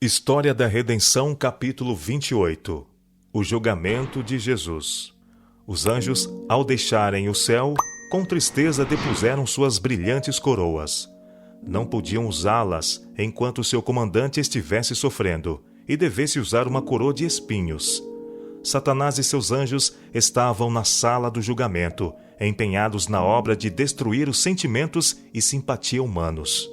História da Redenção, capítulo 28. O julgamento de Jesus. Os anjos, ao deixarem o céu, com tristeza depuseram suas brilhantes coroas. Não podiam usá-las enquanto seu comandante estivesse sofrendo, e devesse usar uma coroa de espinhos. Satanás e seus anjos estavam na sala do julgamento, empenhados na obra de destruir os sentimentos e simpatia humanos.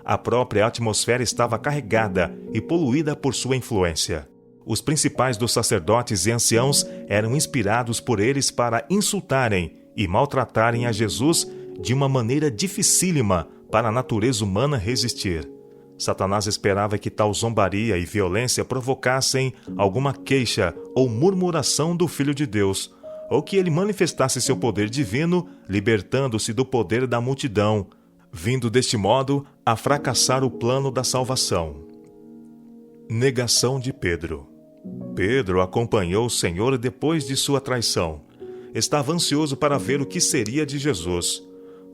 A própria atmosfera estava carregada e poluída por sua influência. Os principais dos sacerdotes e anciãos eram inspirados por eles para insultarem e maltratarem a Jesus de uma maneira dificílima para a natureza humana resistir. Satanás esperava que tal zombaria e violência provocassem alguma queixa ou murmuração do Filho de Deus, ou que ele manifestasse seu poder divino, libertando-se do poder da multidão, vindo deste modo a fracassar o plano da salvação. Negação de Pedro. Pedro acompanhou o Senhor depois de sua traição. Estava ansioso para ver o que seria de Jesus.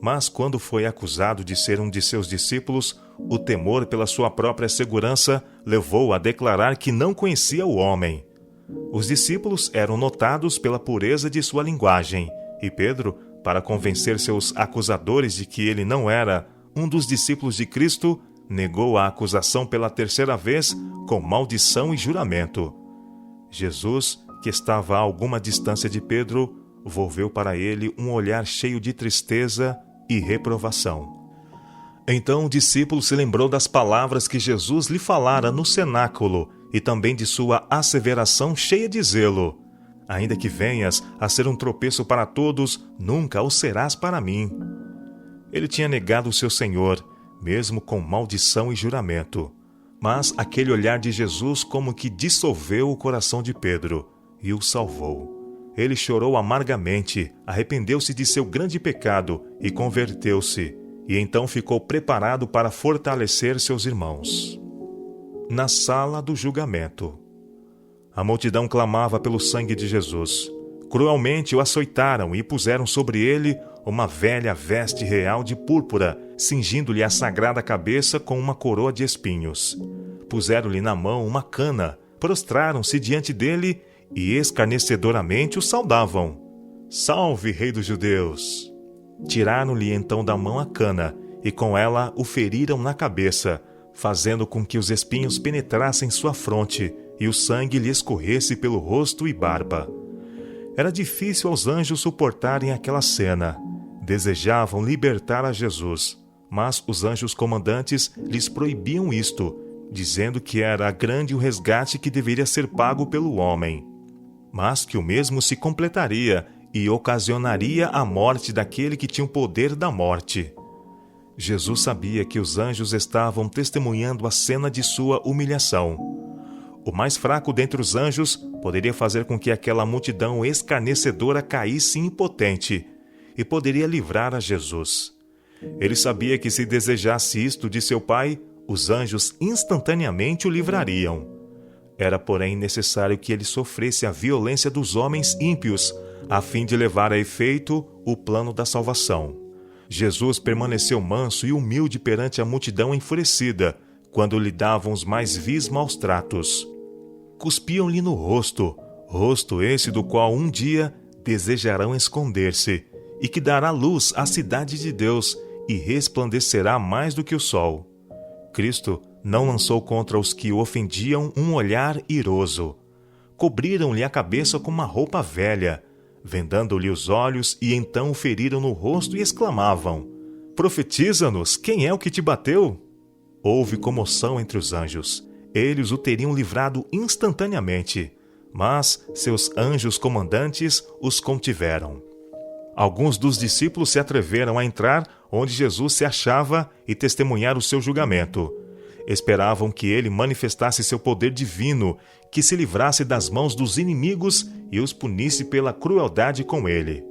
Mas quando foi acusado de ser um de seus discípulos, o temor pela sua própria segurança levou-o a declarar que não conhecia o homem. Os discípulos eram notados pela pureza de sua linguagem, e Pedro, para convencer seus acusadores de que ele não era um dos discípulos de Cristo, negou a acusação pela terceira vez com maldição e juramento. Jesus, que estava a alguma distância de Pedro, volveu para ele um olhar cheio de tristeza e reprovação. Então o discípulo se lembrou das palavras que Jesus lhe falara no cenáculo e também de sua asseveração cheia de zelo: ainda que venhas a ser um tropeço para todos, nunca o serás para mim. Ele tinha negado o seu Senhor, mesmo com maldição e juramento. Mas aquele olhar de Jesus como que dissolveu o coração de Pedro e o salvou. Ele chorou amargamente, arrependeu-se de seu grande pecado e converteu-se, e então ficou preparado para fortalecer seus irmãos. Na sala do julgamento. A multidão clamava pelo sangue de Jesus. Cruelmente o açoitaram e puseram sobre ele uma velha veste real de púrpura, cingindo-lhe a sagrada cabeça com uma coroa de espinhos. Puseram-lhe na mão uma cana, prostraram-se diante dele e escarnecedoramente o saudavam: "Salve, Rei dos Judeus!" Tiraram-lhe então da mão a cana e com ela o feriram na cabeça, fazendo com que os espinhos penetrassem sua fronte e o sangue lhe escorresse pelo rosto e barba. Era difícil aos anjos suportarem aquela cena. Desejavam libertar a Jesus, mas os anjos comandantes lhes proibiam isto, dizendo que era grande o resgate que deveria ser pago pelo homem, mas que o mesmo se completaria e ocasionaria a morte daquele que tinha o poder da morte. Jesus sabia que os anjos estavam testemunhando a cena de sua humilhação. O mais fraco dentre os anjos poderia fazer com que aquela multidão escarnecedora caísse impotente e poderia livrar a Jesus. Ele sabia que se desejasse isto de seu Pai, os anjos instantaneamente o livrariam. Era, porém, necessário que ele sofresse a violência dos homens ímpios, a fim de levar a efeito o plano da salvação. Jesus permaneceu manso e humilde perante a multidão enfurecida, quando lhe davam os mais vis maus tratos. Cuspiam-lhe no rosto, rosto esse do qual um dia desejarão esconder-se, e que dará luz à cidade de Deus e resplandecerá mais do que o sol. Cristo não lançou contra os que o ofendiam um olhar iroso. Cobriram-lhe a cabeça com uma roupa velha, vendando-lhe os olhos, e então o feriram no rosto e exclamavam: "Profetiza-nos, quem é o que te bateu?" Houve comoção entre os anjos. Eles o teriam livrado instantaneamente, mas seus anjos comandantes os contiveram. Alguns dos discípulos se atreveram a entrar onde Jesus se achava e testemunhar o seu julgamento. Esperavam que ele manifestasse seu poder divino, que se livrasse das mãos dos inimigos e os punisse pela crueldade com ele.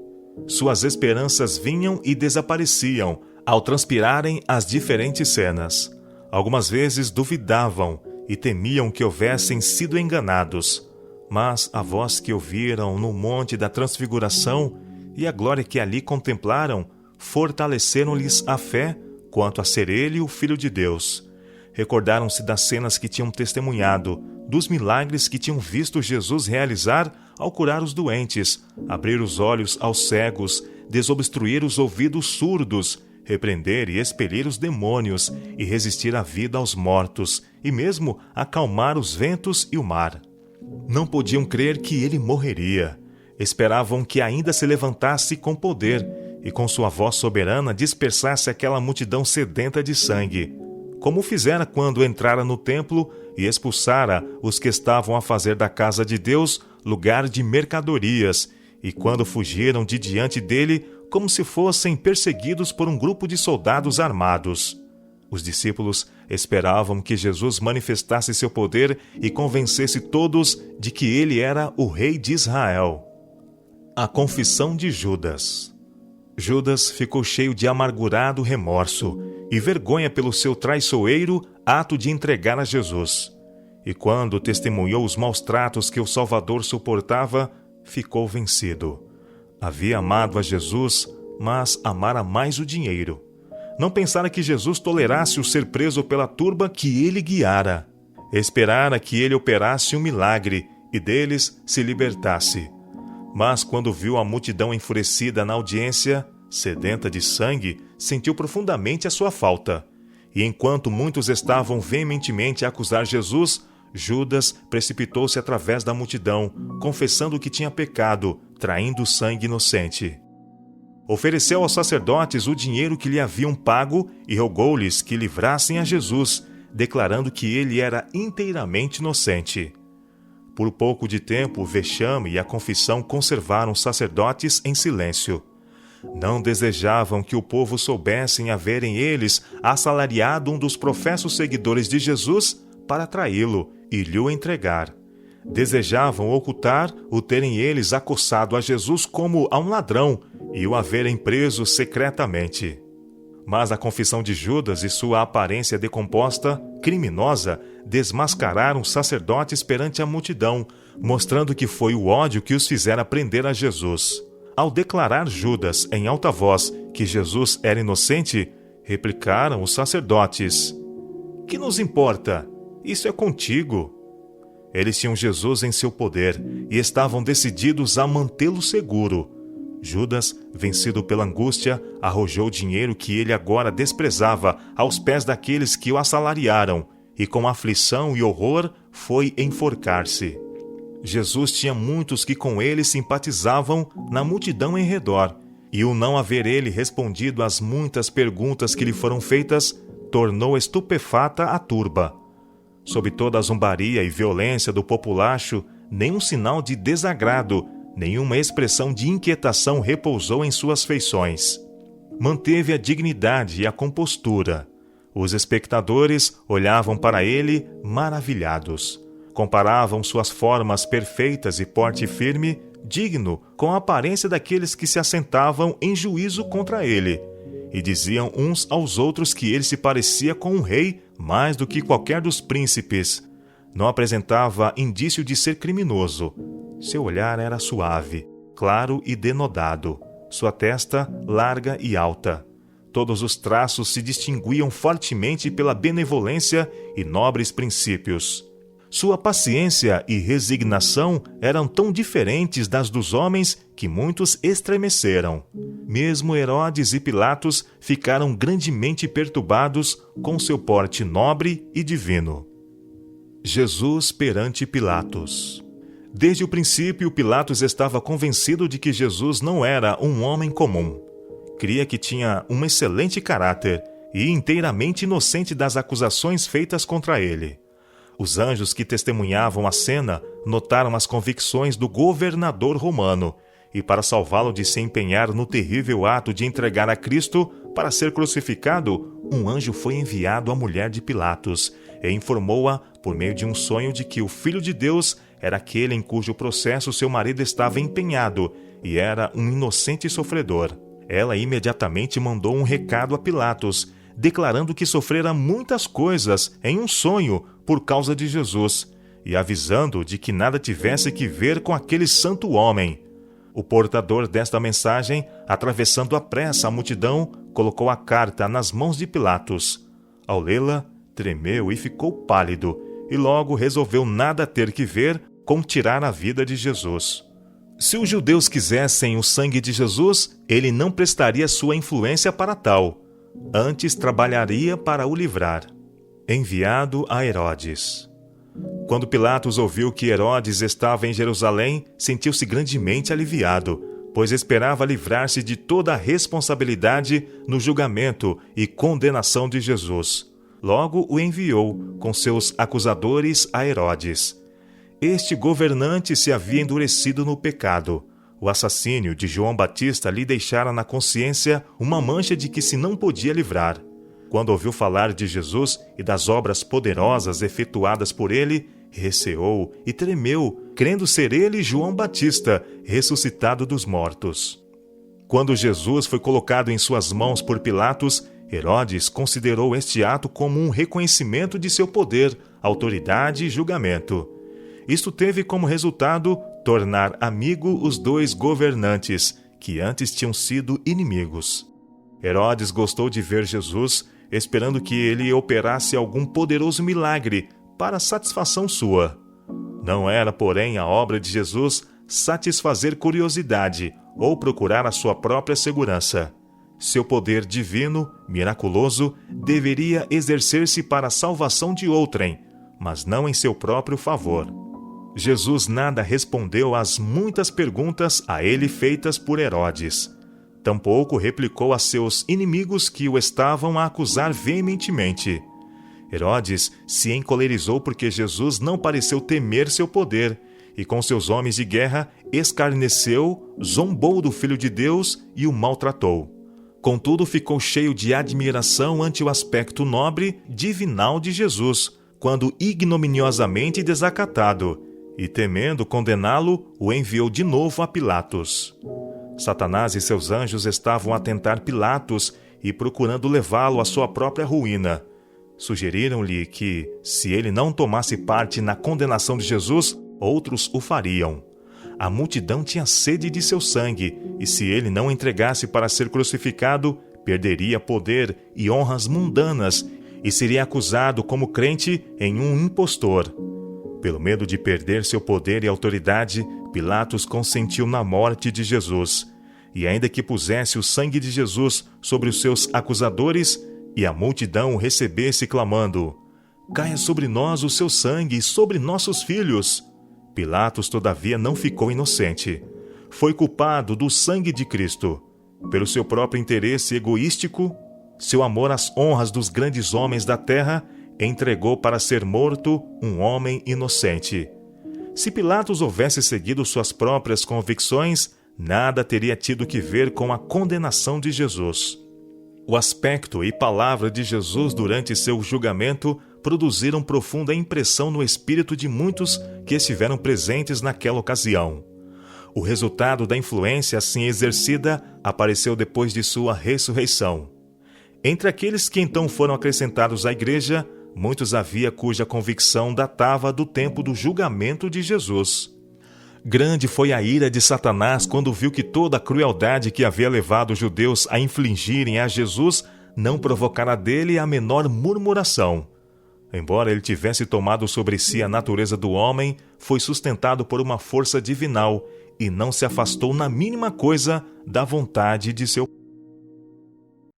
Suas esperanças vinham e desapareciam ao transpirarem as diferentes cenas. Algumas vezes duvidavam e temiam que houvessem sido enganados, mas a voz que ouviram no Monte da Transfiguração e a glória que ali contemplaram fortaleceram-lhes a fé quanto a ser ele o Filho de Deus. recordaram-se das cenas que tinham testemunhado, dos milagres que tinham visto Jesus realizar ao curar os doentes, abrir os olhos aos cegos, desobstruir os ouvidos surdos, repreender e expelir os demônios e resistir à vida aos mortos, e mesmo acalmar os ventos e o mar. Não podiam crer que ele morreria. Esperavam que ainda se levantasse com poder e com sua voz soberana dispersasse aquela multidão sedenta de sangue, como fizera quando entrara no templo e expulsara os que estavam a fazer da casa de Deus lugar de mercadorias, e quando fugiram de diante dele como se fossem perseguidos por um grupo de soldados armados. Os discípulos esperavam que Jesus manifestasse seu poder e convencesse todos de que ele era o rei de Israel. A confissão de Judas. Judas ficou cheio de amargurado remorso e vergonha pelo seu traiçoeiro ato de entregar a Jesus. E quando testemunhou os maus tratos que o Salvador suportava, ficou vencido. Havia amado a Jesus, mas amara mais o dinheiro. Não pensara que Jesus tolerasse o ser preso pela turba que ele guiara. Esperara que ele operasse um milagre e deles se libertasse. Mas quando viu a multidão enfurecida na audiência, sedenta de sangue, sentiu profundamente a sua falta. E enquanto muitos estavam veementemente a acusar Jesus, Judas precipitou-se através da multidão, confessando que tinha pecado, traindo sangue inocente. Ofereceu aos sacerdotes o dinheiro que lhe haviam pago e rogou-lhes que livrassem a Jesus, declarando que ele era inteiramente inocente. Por pouco de tempo, o vexame e a confissão conservaram os sacerdotes em silêncio. Não desejavam que o povo soubesse haverem eles assalariado um dos professos seguidores de Jesus para traí-lo e lhe entregar. Desejavam ocultar o terem eles acossado a Jesus como a um ladrão e o haverem preso secretamente. Mas a confissão de Judas e sua aparência decomposta, criminosa, desmascararam os sacerdotes perante a multidão, mostrando que foi o ódio que os fizera prender a Jesus. Ao declarar Judas em alta voz que Jesus era inocente, replicaram os sacerdotes: "Que nos importa? Isso é contigo." Eles tinham Jesus em seu poder e estavam decididos a mantê-lo seguro. Judas, vencido pela angústia, arrojou o dinheiro que ele agora desprezava aos pés daqueles que o assalariaram, e com aflição e horror foi enforcar-se. Jesus tinha muitos que com ele simpatizavam na multidão em redor, e o não haver ele respondido às muitas perguntas que lhe foram feitas, tornou estupefata a turba. Sob toda a zombaria e violência do populacho, nenhum sinal de desagrado, nenhuma expressão de inquietação repousou em suas feições. Manteve a dignidade e a compostura. Os espectadores olhavam para ele maravilhados. Comparavam suas formas perfeitas e porte firme, digno, com a aparência daqueles que se assentavam em juízo contra ele, e diziam uns aos outros que ele se parecia com um rei mais do que qualquer dos príncipes. Não apresentava indício de ser criminoso. Seu olhar era suave, claro e denodado. Sua testa larga e alta. Todos os traços se distinguiam fortemente pela benevolência e nobres princípios. Sua paciência e resignação eram tão diferentes das dos homens que muitos estremeceram. Mesmo Herodes e Pilatos ficaram grandemente perturbados com seu porte nobre e divino. Jesus perante Pilatos. Desde o princípio, Pilatos estava convencido de que Jesus não era um homem comum. Cria que tinha um excelente caráter e inteiramente inocente das acusações feitas contra ele. Os anjos que testemunhavam a cena notaram as convicções do governador romano e, para salvá-lo de se empenhar no terrível ato de entregar a Cristo para ser crucificado, um anjo foi enviado à mulher de Pilatos e informou-a, por meio de um sonho, de que o Filho de Deus era aquele em cujo processo seu marido estava empenhado e era um inocente sofredor. Ela imediatamente mandou um recado a Pilatos, declarando que sofrera muitas coisas em um sonho por causa de Jesus, e avisando de que nada tivesse que ver com aquele santo homem. O portador desta mensagem, atravessando à pressa a multidão, colocou a carta nas mãos de Pilatos. Ao lê-la, tremeu e ficou pálido, e logo resolveu nada ter que ver com tirar a vida de Jesus. Se os judeus quisessem o sangue de Jesus, ele não prestaria sua influência para tal. Antes trabalharia para o livrar. Enviado a Herodes. Quando Pilatos ouviu que Herodes estava em Jerusalém, sentiu-se grandemente aliviado, pois esperava livrar-se de toda a responsabilidade no julgamento e condenação de Jesus. Logo o enviou, com seus acusadores, a Herodes. Este governante se havia endurecido no pecado. O assassínio de João Batista lhe deixara na consciência uma mancha de que se não podia livrar. Quando ouviu falar de Jesus e das obras poderosas efetuadas por ele, receou e tremeu, crendo ser ele João Batista, ressuscitado dos mortos. Quando Jesus foi colocado em suas mãos por Pilatos, Herodes considerou este ato como um reconhecimento de seu poder, autoridade e julgamento. Isto teve como resultado tornar amigo os dois governantes, que antes tinham sido inimigos. Herodes gostou de ver Jesus, esperando que ele operasse algum poderoso milagre para satisfação sua. Não era, porém, a obra de Jesus satisfazer curiosidade ou procurar a sua própria segurança. Seu poder divino, miraculoso, deveria exercer-se para a salvação de outrem, mas não em seu próprio favor. Jesus nada respondeu às muitas perguntas a ele feitas por Herodes. Tampouco replicou a seus inimigos que o estavam a acusar veementemente. Herodes se encolerizou porque Jesus não pareceu temer seu poder, e com seus homens de guerra escarneceu, zombou do Filho de Deus e o maltratou. Contudo, ficou cheio de admiração ante o aspecto nobre, divinal de Jesus, quando ignominiosamente desacatado, e temendo condená-lo, o enviou de novo a Pilatos. Satanás e seus anjos estavam a tentar Pilatos e procurando levá-lo à sua própria ruína. Sugeriram-lhe que, se ele não tomasse parte na condenação de Jesus, outros o fariam. A multidão tinha sede de seu sangue, e se ele não entregasse para ser crucificado, perderia poder e honras mundanas e seria acusado como crente em um impostor. Pelo medo de perder seu poder e autoridade, Pilatos consentiu na morte de Jesus, e ainda que pusesse o sangue de Jesus sobre os seus acusadores, e a multidão o recebesse clamando: "Caia sobre nós o seu sangue e sobre nossos filhos!" Pilatos, todavia, não ficou inocente. Foi culpado do sangue de Cristo. Pelo seu próprio interesse egoístico, seu amor às honras dos grandes homens da terra, entregou para ser morto um homem inocente. Se Pilatos houvesse seguido suas próprias convicções, nada teria tido que ver com a condenação de Jesus. O aspecto e palavra de Jesus durante seu julgamento produziram profunda impressão no espírito de muitos que estiveram presentes naquela ocasião. O resultado da influência assim exercida apareceu depois de sua ressurreição. Entre aqueles que então foram acrescentados à igreja, muitos havia cuja convicção datava do tempo do julgamento de Jesus. Grande foi a ira de Satanás quando viu que toda a crueldade que havia levado os judeus a infligirem a Jesus não provocara dele a menor murmuração. Embora ele tivesse tomado sobre si a natureza do homem, foi sustentado por uma força divinal e não se afastou na mínima coisa da vontade de seu Pai.